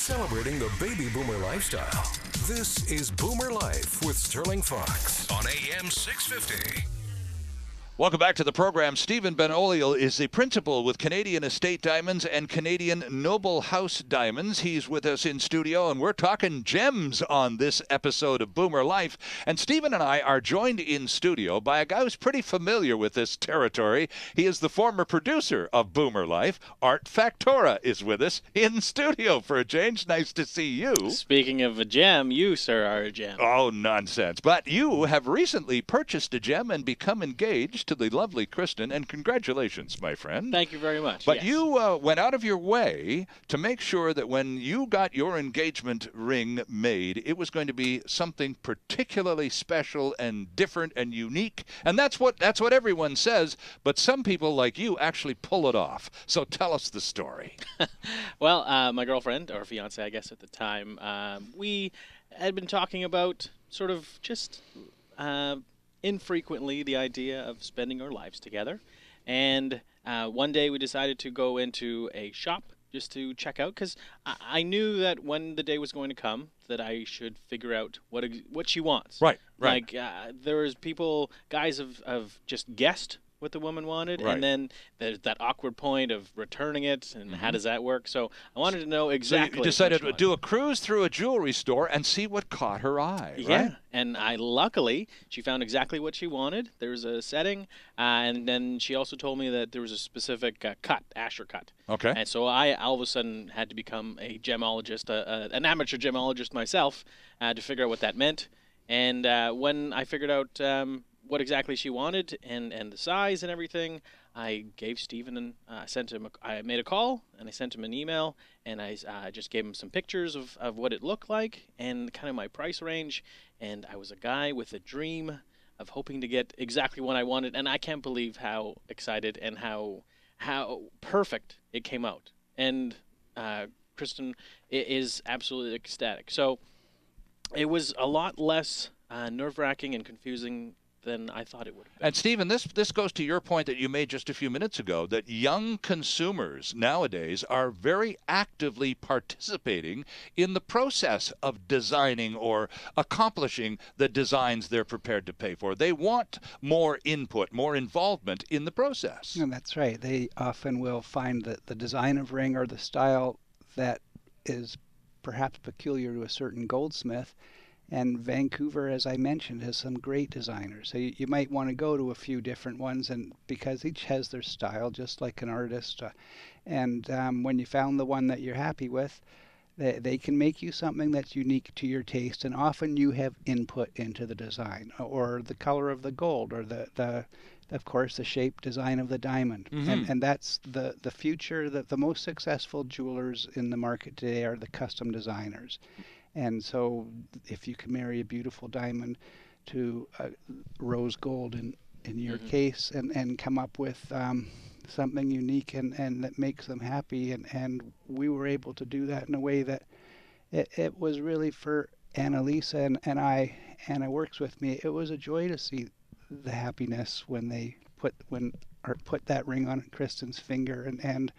celebrating the baby boomer lifestyle. This is Boomer Life with Sterling Fox on AM 650. Welcome back to the program. Stephen Ben-Oliel is the principal with Canadian Estate Diamonds and Canadian Noble House Diamonds. He's with us in studio, and we're talking gems on this episode of Boomer Life. And Stephen and I are joined in studio by a guy who's pretty familiar with this territory. He is the former producer of Boomer Life. Art Factora is with us in studio for a change. Nice to see you. Speaking of a gem, you, sir, are a gem. Oh, nonsense. But you have recently purchased a gem and become engaged to the lovely Kristen, and congratulations, my friend. Thank you very much. But yes. you went out of your way to make sure that when you got your engagement ring made, it was going to be something particularly special and different and unique. And that's what everyone says, but some people like you actually pull it off. So tell us the story. Well, my girlfriend, or fiance, I guess at the time, we had been talking about sort of just infrequently the idea of spending our lives together. And one day we decided to go into a shop just to check out, because I knew that when the day was going to come that I should figure out what she wants. Right. Like there was guys have just guessed what the woman wanted, right. And then there's that awkward point of returning it, and how does that work? So I wanted to know exactly. So you decided to do a cruise through a jewelry store and see what caught her eye, yeah, right? And luckily, she found exactly what she wanted. There was a setting, and then she also told me that there was a specific cut, Asher cut. Okay. And so I all of a sudden had to become a gemologist, an amateur gemologist myself, to figure out what that meant. And when I figured out what exactly she wanted and the size and everything, I gave Stephen and I made a call and I sent him an email, and I just gave him some pictures of what it looked like and kind of my price range. And I was a guy with a dream of hoping to get exactly what I wanted, and I can't believe how excited and how perfect it came out. And Kristen is absolutely ecstatic. So it was a lot less nerve-wracking and confusing than I thought it would have been. And Stephen, this goes to your point that you made just a few minutes ago, that young consumers nowadays are very actively participating in the process of designing or accomplishing the designs they're prepared to pay for. They want more input, more involvement in the process. And that's right. They often will find that the design of ring or the style that is perhaps peculiar to a certain goldsmith. And Vancouver, as I mentioned, has some great designers. So you might want to go to a few different ones, and because each has their style, just like an artist. And when you found the one that you're happy with, they can make you something that's unique to your taste. And often you have input into the design, or the color of the gold, or of course, the shape, design of the diamond. Mm-hmm. And that's the future. The most successful jewelers in the market today are the custom designers. And so if you can marry a beautiful diamond to rose gold in your case and come up with something unique and that makes them happy, and we were able to do that in a way that it was really for Annalisa and I. Anna works with me. It was a joy to see the happiness when they put that ring on Kristen's finger, and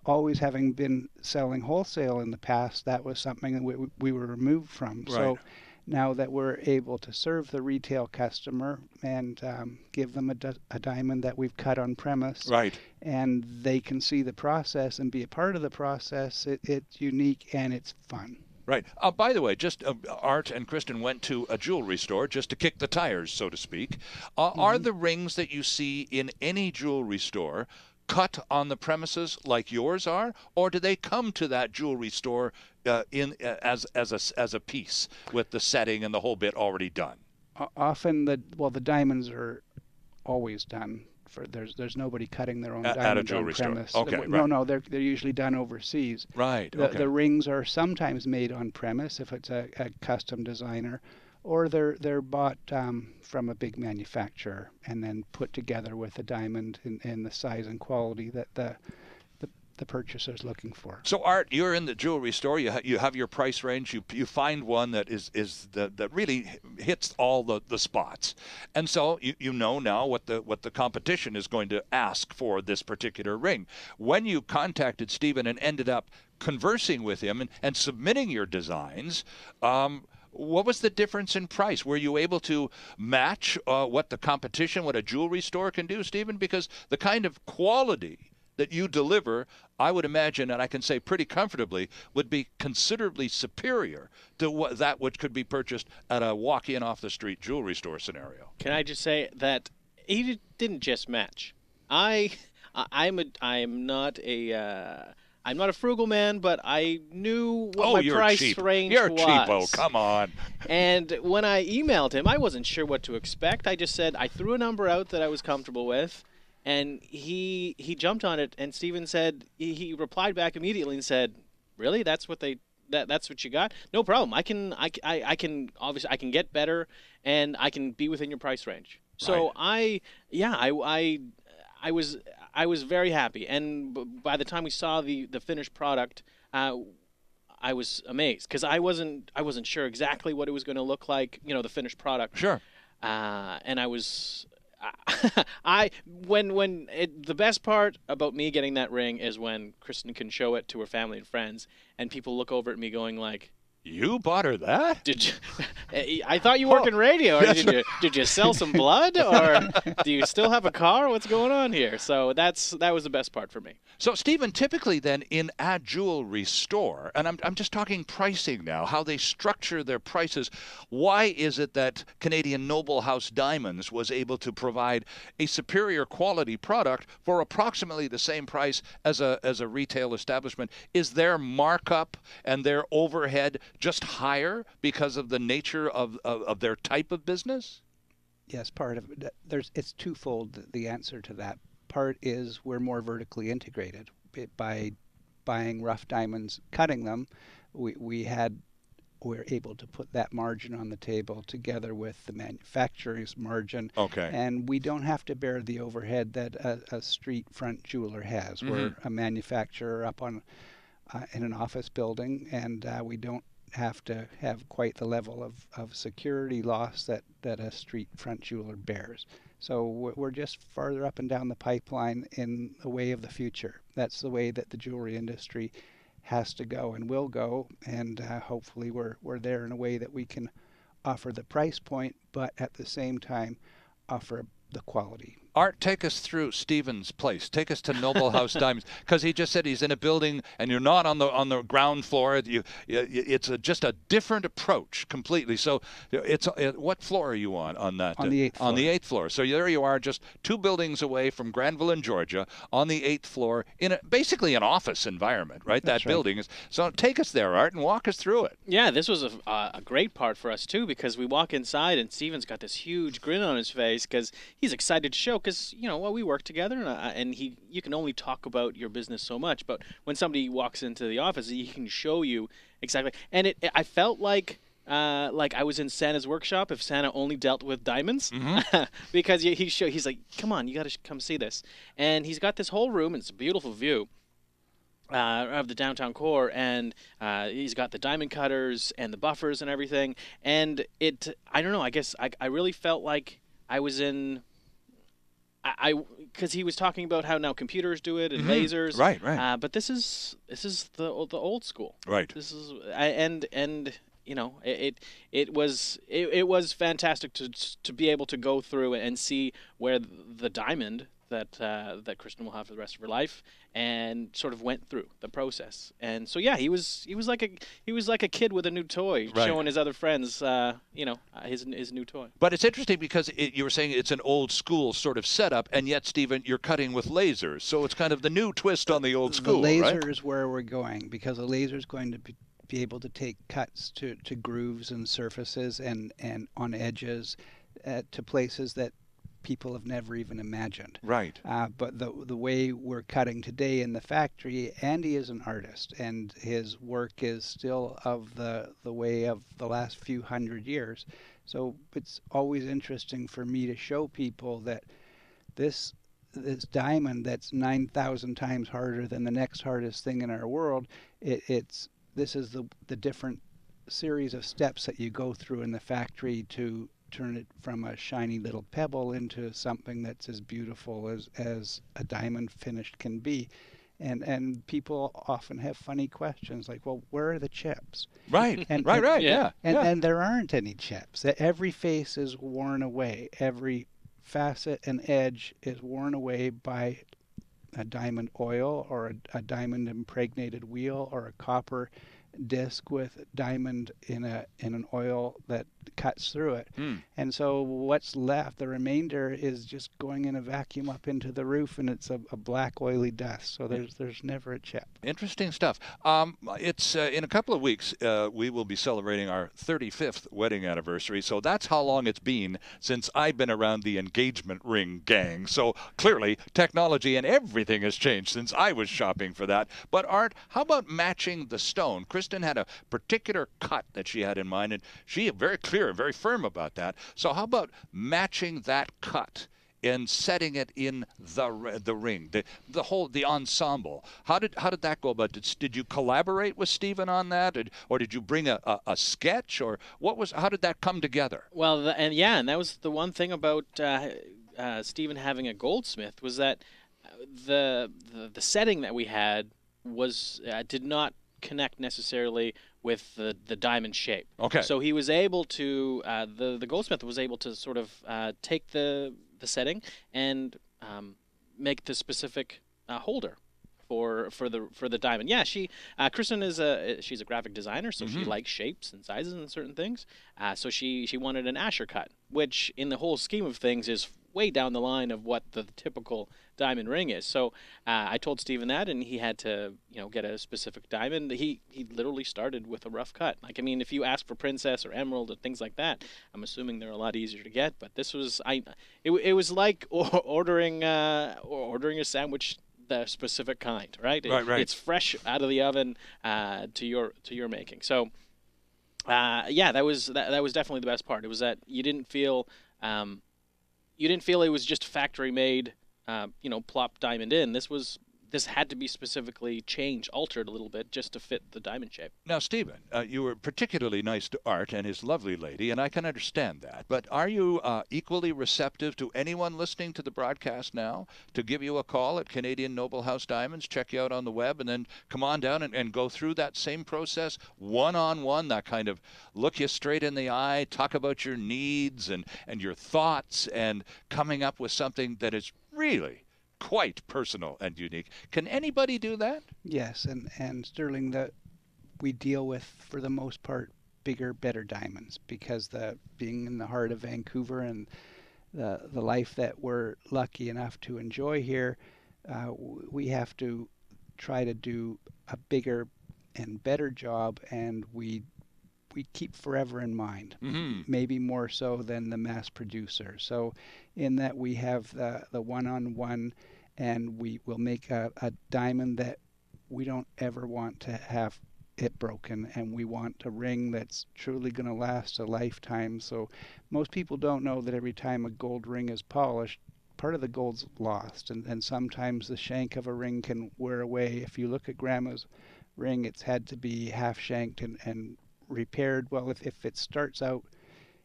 always having been selling wholesale in the past, that was something that we were removed from. Right. So now that we're able to serve the retail customer and give them a diamond that we've cut on premise, right, and they can see the process and be a part of the process, it's unique and it's fun. Right. By the way, just Art and Kristen went to a jewelry store just to kick the tires, so to speak. Are the rings that you see in any jewelry store cut on the premises like yours are, or do they come to that jewelry store as a piece with the setting and the whole bit already done? Often the diamonds are always done. There's nobody cutting their own diamonds at a jewelry on premise. store. Okay, No, they're usually done overseas. Right. Okay. The rings are sometimes made on premise if it's a custom designer, or they're bought from a big manufacturer and then put together with a diamond in the size and quality that the purchaser's looking for. So Art, you're in the jewelry store. You have your price range. You find one that that really hits all the spots, and so you know now what the competition is going to ask for this particular ring. When you contacted Stephen and ended up conversing with him and submitting your designs, what was the difference in price? Were you able to match what the competition, what a jewelry store can do, Stephen? Because the kind of quality that you deliver, I would imagine, and I can say pretty comfortably, would be considerably superior to that which could be purchased at a walk-in off-the-street jewelry store scenario. Can I just say that he didn't just match. I'm not a frugal man, but I knew what my price cheap. range You're was. cheapo, come on. And when I emailed him, I wasn't sure what to expect. I just said I threw a number out that I was comfortable with, and he jumped on it. And Stephen said he replied back immediately and said, "Really? That's what you got? No problem. I can obviously I can get better, and I can be within your price range." So Right. I was very happy, and by the time we saw the finished product, I was amazed because I wasn't sure exactly what it was going to look like, the finished product. Sure. And I was, the best part about me getting that ring is when Kristen can show it to her family and friends, and people look over at me going like, You bought her that? Did you? I thought you worked in radio. Or did you sell some blood, or do you still have a car? What's going on here? So that was the best part for me. So, Stephen, typically then in a jewelry store, and I'm just talking pricing now, how they structure their prices, why is it that Canadian Noble House Diamonds was able to provide a superior quality product for approximately the same price as a retail establishment? Is their markup and their overhead just higher because of the nature of their type of business? Yes, part of it. It's twofold, the answer to that. Part is we're more vertically integrated. By buying rough diamonds, cutting them, we're able to put that margin on the table together with the manufacturer's margin. Okay. And we don't have to bear the overhead that a street front jeweler has. Mm-hmm. We're a manufacturer up on in an office building, and we don't have to have quite the level of security loss that a street front jeweler bears. So we're just farther up and down the pipeline in the way of the future. That's the way that the jewelry industry has to go and will go, and hopefully we're there in a way that we can offer the price point, but at the same time offer the quality. Art, take us through Stephen's place. Take us to Noble House Diamonds, because he just said he's in a building and you're not on the ground floor. It's just a different approach completely. So what floor are you on that? On the 8th floor. On the 8th floor. So there you are, just 2 buildings away from Granville in Georgia, on the 8th floor in basically an office environment, right? That's that building is. So take us there, Art, and walk us through it. Yeah, this was a great part for us too, because we walk inside and Stephen's got this huge grin on his face because he's excited to show. Because we work together, and you can only talk about your business so much. But when somebody walks into the office, he can show you exactly. And I felt like I was in Santa's workshop if Santa only dealt with diamonds, Mm-hmm. because he's like, come on, you got to come see this. And he's got this whole room, and it's a beautiful view of the downtown core, and he's got the diamond cutters and the buffers and everything. And I don't know, I guess I really felt like I was in. Because he was talking about how now computers do it and lasers, Right. but this is the old school. Right. This is it was fantastic to be able to go through and see where the diamond that Kristen will have for the rest of her life, and sort of went through the process. And so yeah, he was like a kid with a new toy, Right. showing his other friends his new toy. But it's interesting because you were saying it's an old school sort of setup, and yet, Stephen, you're cutting with lasers. So it's kind of the new twist on the old school, The laser right? is where we're going, because a laser is going to be able to take cuts to grooves and surfaces and on edges to places that people have never even imagined. Right. But the way we're cutting today in the factory, Andy is an artist, and his work is still of the way of the last few hundred years. So it's always interesting for me to show people that this diamond that's 9,000 times harder than the next hardest thing in our world, this is the different series of steps that you go through in the factory to turn it from a shiny little pebble into something that's as beautiful as a diamond finished can be. And people often have funny questions like, well, where are the chips? Right. And, Right. Yeah. And there aren't any chips. Every face is worn away. Every facet and edge is worn away by a diamond oil or a diamond impregnated wheel or a copper disc with diamond in an oil that cuts through it. And so what's left, the remainder, is just going in a vacuum up into the roof, and it's a black oily dust. So there's never a chip. Interesting stuff. It's in a couple of weeks we will be celebrating our 35th wedding anniversary. So that's how long it's been since I've been around the engagement ring gang. So clearly technology and everything has changed since I was shopping for that. But Art, how about matching the stone? Kristen had a particular cut that she had in mind, and she very clear and very firm about that. So how about matching that cut and setting it in the ring, the ensemble? How did that go about? Did you collaborate with Stephen on that, or did you bring a sketch, or how did that come together? Well, and that was the one thing about Stephen having a goldsmith, was that the setting that we had was did not connect necessarily with the diamond shape. Okay. So he was able to the goldsmith was able to sort of take the setting and make the specific holder for the diamond. Yeah, Kristen she's a graphic designer, so she likes shapes and sizes and certain things. So she wanted an Asher cut, which in the whole scheme of things is way down the line of what the typical diamond ring is. So I told Stephen that, and he had to get a specific diamond. He literally started with a rough cut. Like, I mean, if you ask for princess or emerald and things like that, I'm assuming they're a lot easier to get. But this was it was like ordering a sandwich the specific kind, right? Right. It's fresh out of the oven to your making. So that was definitely the best part. It was that you didn't feel it was just factory made, plop diamond in. This had to be specifically altered a little bit just to fit the diamond shape. Now, Stephen, you were particularly nice to Art and his lovely lady, and I can understand that. But are you equally receptive to anyone listening to the broadcast now to give you a call at Canadian Noble House Diamonds, check you out on the web, and then come on down and go through that same process one-on-one, that kind of look you straight in the eye, talk about your needs and your thoughts, and coming up with something that is really quite personal and unique. Can anybody do that? Yes, and Sterling, that we deal with, for the most part, bigger, better diamonds, because being in the heart of Vancouver and the life that we're lucky enough to enjoy here, we have to try to do a bigger and better job, and we keep forever in mind, maybe more so than the mass producer. So in that we have the one-on-one, and we will make a diamond that we don't ever want to have it broken, and we want a ring that's truly going to last a lifetime. So most people don't know that every time a gold ring is polished, part of the gold's lost, and sometimes the shank of a ring can wear away. If you look at Grandma's ring, it's had to be half shanked and repaired. Well, if it starts out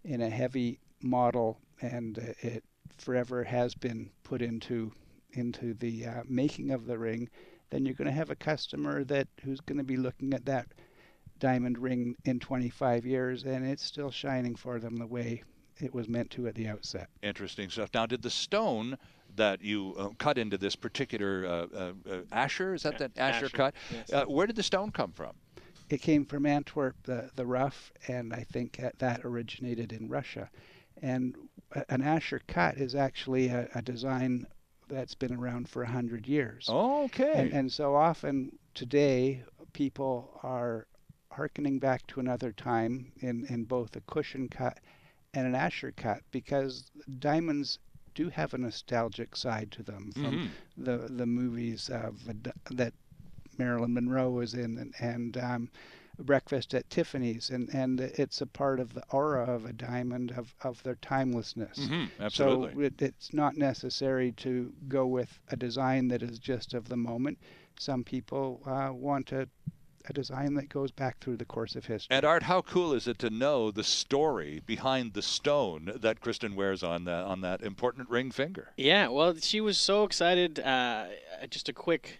in a heavy model and it forever has been put into the making of the ring, then you're going to have a customer who's going to be looking at that diamond ring in 25 years, and it's still shining for them the way it was meant to at the outset. Interesting stuff. Now, did the stone that you cut into this particular Asher, is that that Asher cut? Yes. Where did the stone come from? It came from Antwerp, the rough, and I think that originated in Russia. And an Asher cut is actually a design that's been around for 100 years. Oh, okay. And so often today, people are hearkening back to another time in both a cushion cut and an Asher cut, because diamonds do have a nostalgic side to them from the movies that Marilyn Monroe was in, and Breakfast at Tiffany's, and it's a part of the aura of a diamond, of their timelessness. Absolutely. So it's not necessary to go with a design that is just of the moment. Some people want a design that goes back through the course of history. And Art, how cool is it to know the story behind the stone that Kristen wears on that important ring finger? Yeah, well, she was so excited. just a quick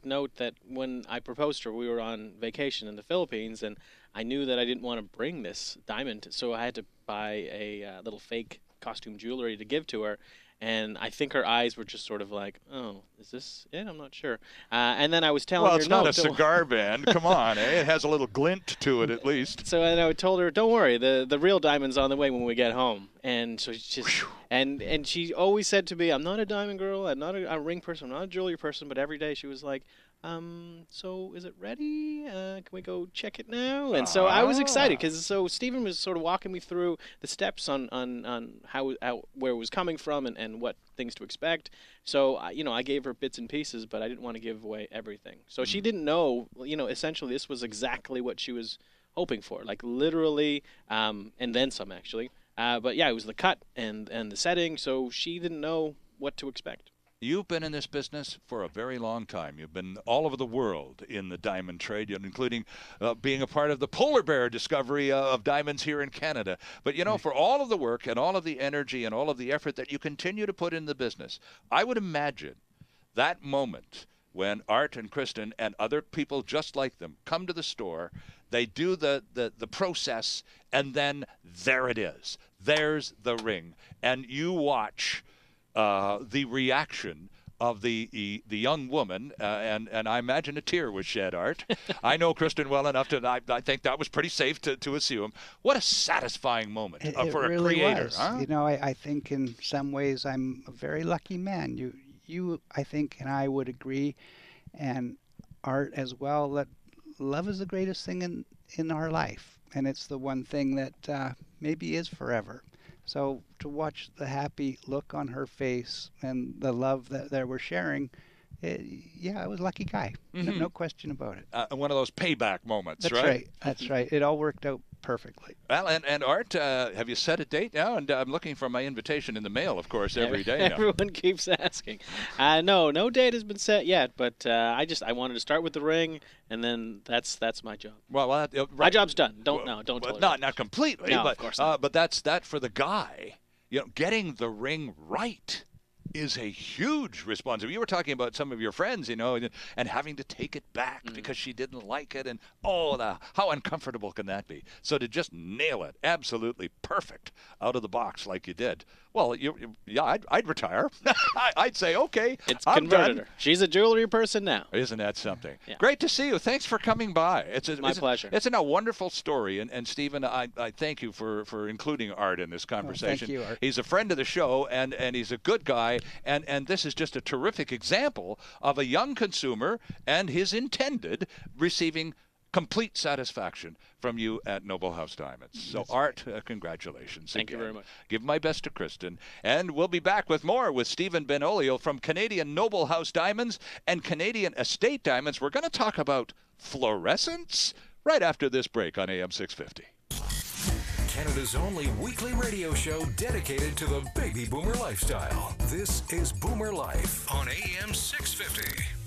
note that when I proposed to her, we were on vacation in the Philippines, and I knew that I didn't want to bring this diamond, so I had to buy a little fake costume jewelry to give to her. And I think her eyes were just sort of like, oh, is this it? I'm not sure. And then I was telling her, well, it's not a cigar band. Come on, eh? It has a little glint to it at least. So and I told her, don't worry, the real diamond's on the way when we get home. And so she just, and she always said to me, I'm not a diamond girl, I'm not a ring person, I'm not a jewelry person. But every day she was like, so is it ready? Can we go check it now? And so I was excited because Stephen was sort of walking me through the steps on how where it was coming from and what things to expect. So I gave her bits and pieces, but I didn't want to give away everything. So she didn't know, essentially this was exactly what she was hoping for, like literally, and then some actually. But yeah, it was the cut and the setting, so she didn't know what to expect. You've been in this business for a very long time. You've been all over the world in the diamond trade, including being a part of the polar bear discovery of diamonds here in Canada. But, for all of the work and all of the energy and all of the effort that you continue to put in the business, I would imagine that moment when Art and Kristen and other people just like them come to the store, they do the process, and then there it is. There's the ring. And you watch the reaction of the young woman, and I imagine a tear was shed, Art. I know Kristen well enough I think that was pretty safe to assume. What a satisfying moment for a really creator. Was. Huh? I think in some ways I'm a very lucky man. You I think, and I would agree, and Art as well, that love is the greatest thing in our life, and it's the one thing that maybe is forever. So to watch the happy look on her face and the love that they were sharing, I was a lucky guy. Mm-hmm. No question about it. One of those payback moments, That's right? That's right. It all worked out perfectly. Well, and Art, have you set a date now? And I'm looking for my invitation in the mail, of course, every day now. Everyone keeps asking. No date has been set yet, but I wanted to start with the ring, and then that's my job. Well, right. My job's done. Don't tell her. Not completely, no, but of course not. But that's that for the guy. Getting the ring right is a huge responsibility. You were talking about some of your friends, and having to take it back because she didn't like it, and how uncomfortable can that be? So to just nail it, absolutely perfect out of the box like you did. Well, I'd retire. I'd say, okay, it's I'm converted done. her. She's a jewelry person now. Isn't that something? Yeah. Great to see you. Thanks for coming by. It's my pleasure. It's a wonderful story, and Stephen, I thank you for including Art in this conversation. Thank you, Art. He's a friend of the show, and he's a good guy, and this is just a terrific example of a young consumer and his intended receiving complete satisfaction from you at Noble House Diamonds. So, Art, congratulations. Thank you very much. Give my best to Kristen. And we'll be back with more with Stephen Benolio from Canadian Noble House Diamonds and Canadian Estate Diamonds. We're going to talk about fluorescence right after this break on AM 650. Canada's only weekly radio show dedicated to the baby boomer lifestyle. This is Boomer Life on AM 650.